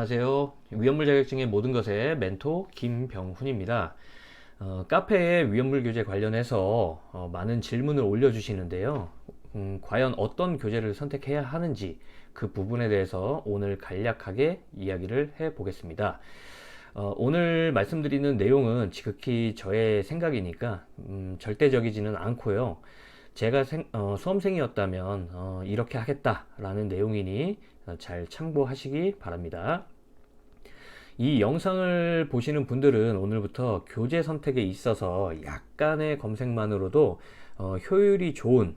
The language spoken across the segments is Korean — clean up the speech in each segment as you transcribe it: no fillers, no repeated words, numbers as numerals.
안녕하세요. 위험물 자격증의 모든 것의 멘토 김병훈입니다. 카페에 위험물 교재 관련해서 많은 질문을 올려주시는데요. 과연 어떤 교재를 선택해야 하는지 그 부분에 대해서 오늘 간략하게 이야기를 해보겠습니다. 오늘 말씀드리는 내용은 지극히 저의 생각이니까 절대적이지는 않고요. 제가 수험생이었다면 이렇게 하겠다라는 내용이니 잘 참고하시기 바랍니다. 이 영상을 보시는 분들은 오늘부터 교재 선택에 있어서 약간의 검색만으로도 효율이 좋은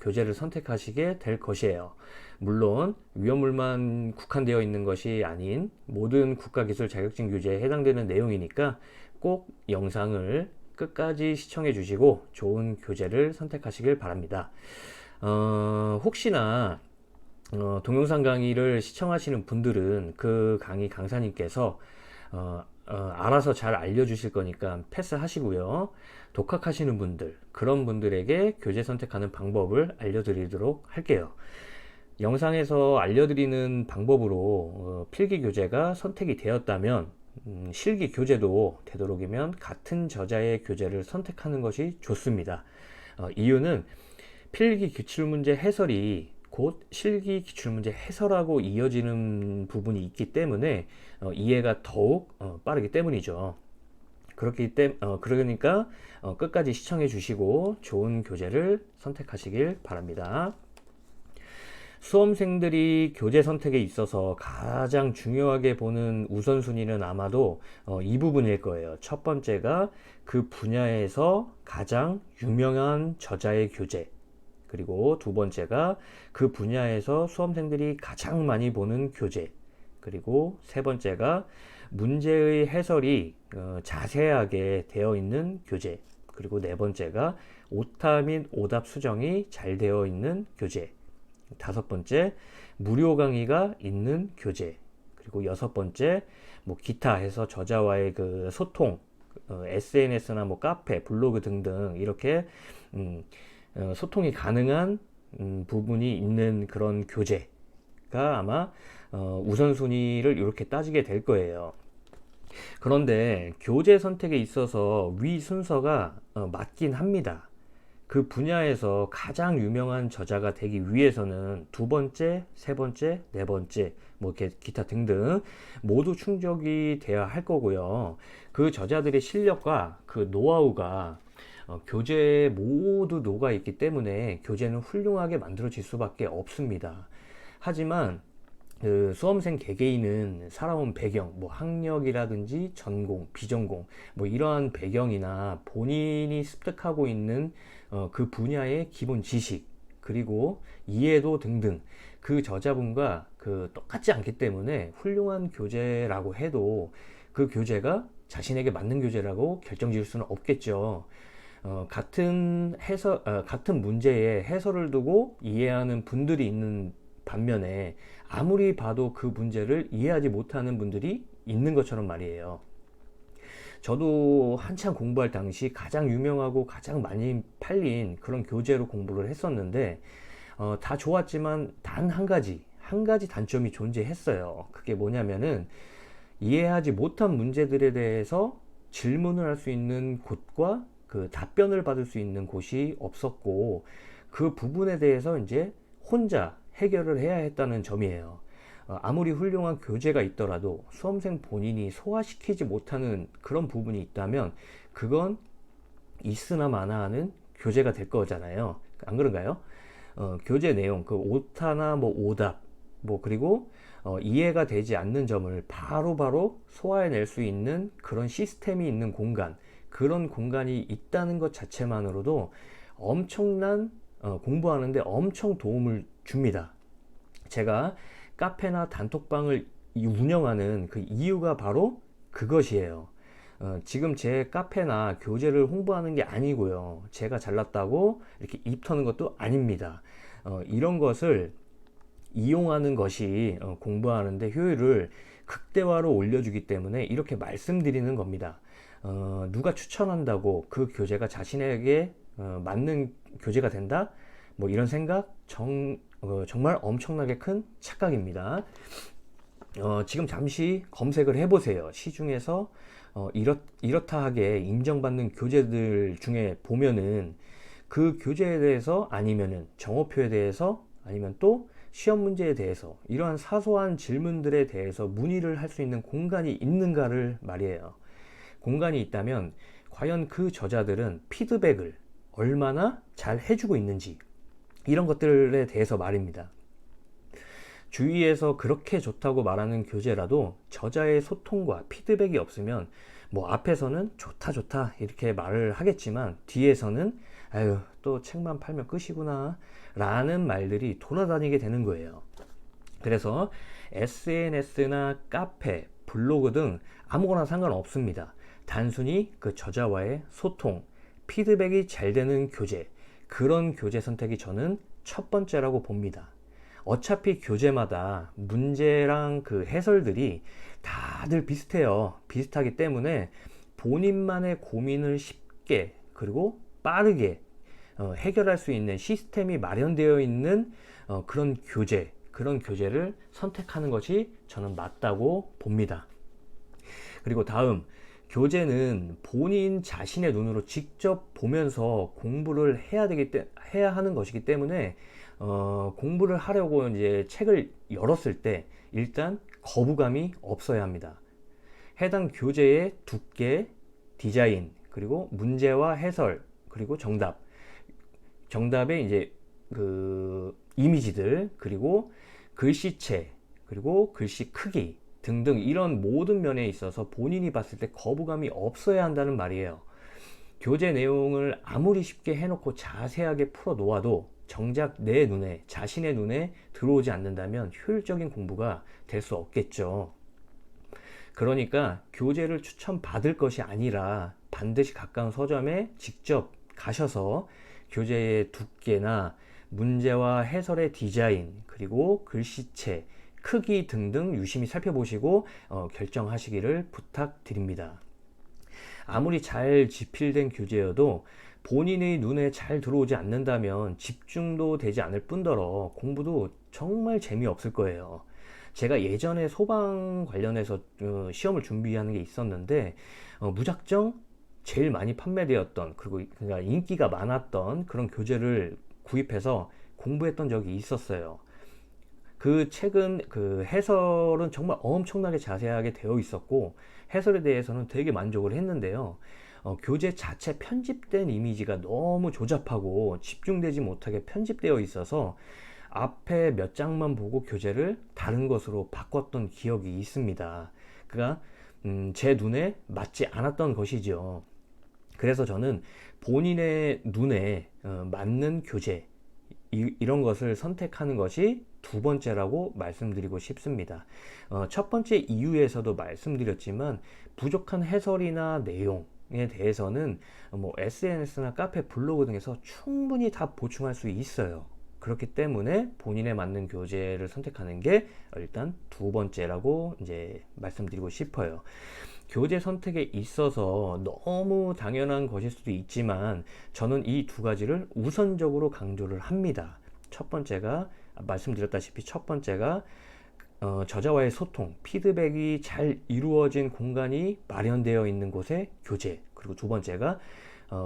교재를 선택하시게 될 것이에요. 물론 위험물만 국한되어 있는 것이 아닌 모든 국가기술 자격증 교재에 해당되는 내용이니까 꼭 영상을 끝까지 시청해 주시고 좋은 교재를 선택하시길 바랍니다. 혹시나 동영상 강의를 시청하시는 분들은 그 강의 강사님께서 알아서 잘 알려주실 거니까 패스하시고요. 독학하시는 분들, 그런 분들에게 교재 선택하는 방법을 알려드리도록 할게요. 영상에서 알려드리는 방법으로 필기 교재가 선택이 되었다면 실기 교재도 되도록이면 같은 저자의 교재를 선택하는 것이 좋습니다. 이유는 필기 기출문제 해설이 곧 실기 기출문제 해설하고 이어지는 부분이 있기 때문에 이해가 더욱 빠르기 때문이죠. 그러니까 끝까지 시청해 주시고 좋은 교재를 선택하시길 바랍니다. 수험생들이 교재 선택에 있어서 가장 중요하게 보는 우선순위는 아마도 이 부분일 거예요. 첫 번째가 그 분야에서 가장 유명한 저자의 교재, 그리고 두 번째가 그 분야에서 수험생들이 가장 많이 보는 교재, 그리고 세 번째가 문제의 해설이 자세하게 되어 있는 교재, 그리고 네 번째가 오타 및 오답 수정이 잘 되어 있는 교재, 다섯 번째 무료 강의가 있는 교재, 그리고 여섯 번째 뭐 기타 해서 저자와의 그 소통, SNS나 뭐 카페, 블로그 등등 이렇게 소통이 가능한 부분이 있는 그런 교재가 아마 우선순위를 이렇게 따지게 될 거예요. 그런데 교재 선택에 있어서 위 순서가 맞긴 합니다. 그 분야에서 가장 유명한 저자가 되기 위해서는 두 번째, 세 번째, 네 번째, 뭐 이렇게 기타 등등 모두 충족이 돼야 할 거고요. 그 저자들의 실력과 그 노하우가 교재에 모두 녹아 있기 때문에 교재는 훌륭하게 만들어질 수밖에 없습니다. 하지만 그 수험생 개개인은 살아온 배경, 뭐 학력이라든지 전공, 비전공, 뭐 이러한 배경이나 본인이 습득하고 있는 그 분야의 기본 지식, 그리고 이해도 등등 그 저자분과 그 똑같지 않기 때문에 훌륭한 교재라고 해도 그 교재가 자신에게 맞는 교재라고 결정 지을 수는 없겠죠. 같은 문제에 해설을 두고 이해하는 분들이 있는 반면에 아무리 봐도 그 문제를 이해하지 못하는 분들이 있는 것처럼 말이에요. 저도 한참 공부할 당시 가장 유명하고 가장 많이 팔린 그런 교재로 공부를 했었는데 다 좋았지만 단 한 가지 단점이 존재했어요. 그게 뭐냐면은 이해하지 못한 문제들에 대해서 질문을 할 수 있는 곳과 그 답변을 받을 수 있는 곳이 없었고 그 부분에 대해서 이제 혼자 해결을 해야 했다는 점이에요. 아무리 훌륭한 교재가 있더라도 수험생 본인이 소화시키지 못하는 그런 부분이 있다면 그건 있으나 마나 하는 교재가 될 거잖아요. 안 그런가요? 교재 내용, 그 오타나 뭐 오답, 뭐 그리고 이해가 되지 않는 점을 바로바로 소화해낼 수 있는 그런 시스템이 있는 공간, 그런 공간이 있다는 것 자체만으로도 엄청난 공부하는데 엄청 도움을 줍니다. 제가 카페나 단톡방을 운영하는 그 이유가 바로 그것이에요. 지금 제 카페나 교재를 홍보하는 게 아니고요. 제가 잘났다고 이렇게 입 터는 것도 아닙니다. 이런 것을 이용하는 것이 공부하는데 효율을 극대화로 올려주기 때문에 이렇게 말씀드리는 겁니다. 누가 추천한다고 그 교재가 자신에게 맞는 교재가 된다? 뭐 이런 생각 정말 엄청나게 큰 착각입니다. 지금 잠시 검색을 해보세요. 시중에서 이렇다 하게 인정받는 교재들 중에 보면은 그 교재에 대해서 아니면은 정오표에 대해서 아니면 또 시험 문제에 대해서 이러한 사소한 질문들에 대해서 문의를 할 수 있는 공간이 있는가를 말이에요. 공간이 있다면 과연 그 저자들은 피드백을 얼마나 잘 해주고 있는지 이런 것들에 대해서 말입니다. 주위에서 그렇게 좋다고 말하는 교재라도 저자의 소통과 피드백이 없으면 뭐 앞에서는 좋다 좋다 이렇게 말을 하겠지만 뒤에서는 아유 또 책만 팔면 끝이구나 라는 말들이 돌아다니게 되는 거예요. 그래서 SNS나 카페, 블로그 등 아무거나 상관없습니다. 단순히 그 저자와의 소통, 피드백이 잘 되는 교재, 그런 교재 선택이 저는 첫 번째라고 봅니다. 어차피 교재마다 문제랑 그 해설들이 다들 비슷해요. 비슷하기 때문에 본인만의 고민을 쉽게 그리고 빠르게 해결할 수 있는 시스템이 마련되어 있는 그런 교재를 선택하는 것이 저는 맞다고 봅니다. 그리고 다음, 교재는 본인 자신의 눈으로 직접 보면서 공부를 해야 하는 것이기 때문에 공부를 하려고 이제 책을 열었을 때 일단 거부감이 없어야 합니다. 해당 교재의 두께, 디자인, 그리고 문제와 해설, 그리고 정답의 이제 그 이미지들, 그리고 글씨체, 그리고 글씨 크기 등등 이런 모든 면에 있어서 본인이 봤을 때 거부감이 없어야 한다는 말이에요. 교재 내용을 아무리 쉽게 해놓고 자세하게 풀어 놓아도 정작 자신의 눈에 들어오지 않는다면 효율적인 공부가 될 수 없겠죠. 그러니까 교재를 추천받을 것이 아니라 반드시 가까운 서점에 직접 가셔서 교재의 두께나 문제와 해설의 디자인, 그리고 글씨체, 크기 등등 유심히 살펴보시고 결정하시기를 부탁드립니다. 아무리 잘 집필된 교재여도 본인의 눈에 잘 들어오지 않는다면 집중도 되지 않을 뿐더러 공부도 정말 재미없을 거예요. 제가 예전에 소방 관련해서 시험을 준비하는 게 있었는데 무작정 제일 많이 판매되었던 그리고 그러니까 인기가 많았던 그런 교재를 구입해서 공부했던 적이 있었어요. 그 책은 그 해설은 정말 엄청나게 자세하게 되어 있었고 해설에 대해서는 되게 만족을 했는데요. 교재 자체 편집된 이미지가 너무 조잡하고 집중되지 못하게 편집되어 있어서 앞에 몇 장만 보고 교재를 다른 것으로 바꿨던 기억이 있습니다. 그가 제 눈에 맞지 않았던 것이죠. 그래서 저는 본인의 눈에 맞는 교재 이런 것을 선택하는 것이 두 번째라고 말씀드리고 싶습니다. 첫 번째 이유에서도 말씀드렸지만 부족한 해설이나 내용에 대해서는 뭐 SNS나 카페, 블로그 등에서 충분히 다 보충할 수 있어요. 그렇기 때문에 본인에 맞는 교재를 선택하는 게 일단 두 번째라고 이제 말씀드리고 싶어요. 교재 선택에 있어서 너무 당연한 것일 수도 있지만 저는 이 두 가지를 우선적으로 강조를 합니다. 첫 번째가 말씀드렸다시피 첫 번째가 저자와의 소통, 피드백이 잘 이루어진 공간이 마련되어 있는 곳의 교재, 그리고 두 번째가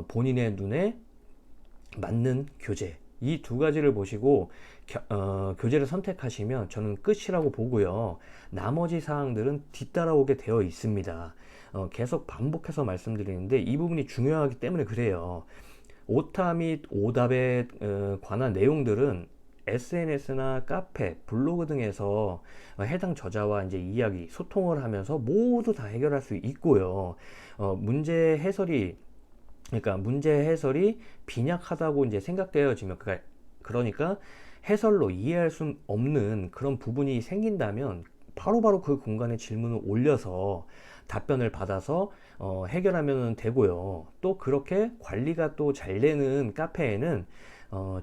본인의 눈에 맞는 교재, 이 두 가지를 보시고 교재를 선택하시면 저는 끝이라고 보고요. 나머지 사항들은 뒤따라오게 되어 있습니다. 계속 반복해서 말씀드리는데 이 부분이 중요하기 때문에 그래요. 오타 및 오답에 관한 내용들은 SNS나 카페, 블로그 등에서 해당 저자와 이제 이야기, 소통을 하면서 모두 다 해결할 수 있고요. 문제 해설이 빈약하다고 이제 생각되어지면, 그러니까 해설로 이해할 수 없는 그런 부분이 생긴다면 바로바로 그 공간에 질문을 올려서 답변을 받아서 해결하면 되고요. 또 그렇게 관리가 또 잘 되는 카페에는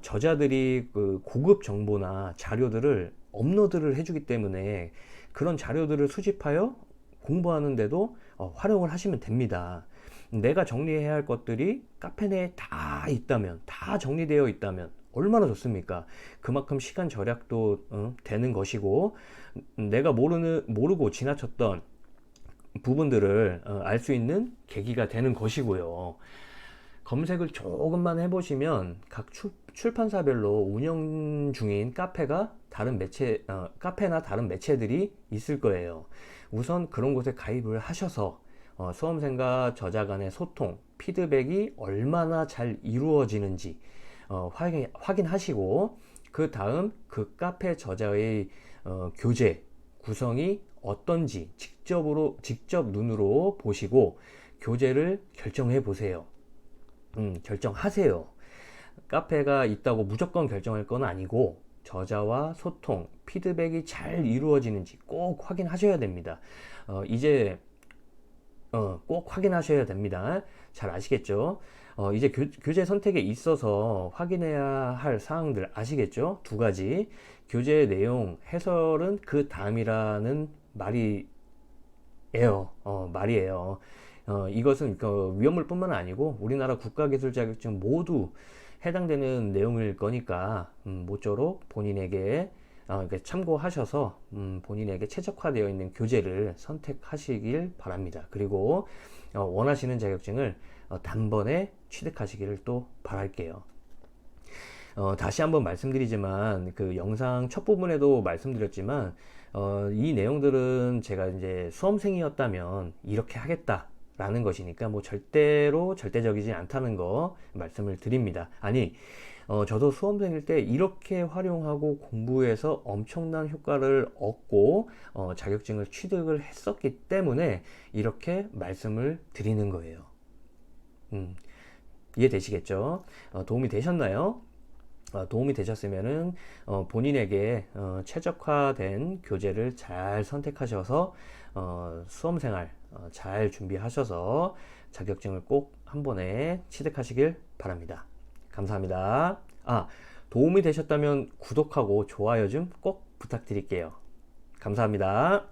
저자들이 그 고급 정보나 자료들을 업로드를 해주기 때문에 그런 자료들을 수집하여 공부하는데도 활용을 하시면 됩니다. 내가 정리해야 할 것들이 카페 내에 다 정리되어 있다면 얼마나 좋습니까? 그만큼 시간 절약도 되는 것이고, 내가 모르고 지나쳤던 부분들을 알 수 있는 계기가 되는 것이고요. 검색을 조금만 해보시면 각 출판사별로 운영 중인 카페나 다른 매체들이 있을 거예요. 우선 그런 곳에 가입을 하셔서 수험생과 저자 간의 소통, 피드백이 얼마나 잘 이루어지는지 확인하시고, 그 다음 그 카페 저자의 교재 구성이 어떤지 직접 눈으로 보시고 교재를 결정해 보세요. 결정하세요. 카페가 있다고 무조건 결정할 건 아니고, 저자와 소통, 피드백이 잘 이루어지는지 꼭 확인하셔야 됩니다. 이제 꼭 확인하셔야 됩니다. 잘 아시겠죠? 이제 교재 선택에 있어서 확인해야 할 사항들 아시겠죠? 두 가지. 교재 내용, 해설은 그 다음이라는 말이에요. 이것은 그 위험물뿐만 아니고 우리나라 국가기술 자격증 모두 해당되는 내용일 거니까 모쪼록 본인에게 참고하셔서 본인에게 최적화되어 있는 교재를 선택하시길 바랍니다. 그리고 원하시는 자격증을 단번에 취득하시기를 또 바랄게요. 다시 한번 말씀드리지만, 그 영상 첫 부분에도 말씀드렸지만, 이 내용들은 제가 이제 수험생이었다면 이렇게 하겠다라는 것이니까 뭐 절대로 절대적이지 않다는 거 말씀을 드립니다. 아니, 저도 수험생일 때 이렇게 활용하고 공부해서 엄청난 효과를 얻고 자격증을 취득을 했었기 때문에 이렇게 말씀을 드리는 거예요. 이해되시겠죠? 도움이 되셨나요? 도움이 되셨으면은 본인에게 최적화된 교재를 잘 선택하셔서 수험생활 잘 준비하셔서 자격증을 꼭 한 번에 취득하시길 바랍니다. 감사합니다. 도움이 되셨다면 구독하고 좋아요 좀 꼭 부탁드릴게요. 감사합니다.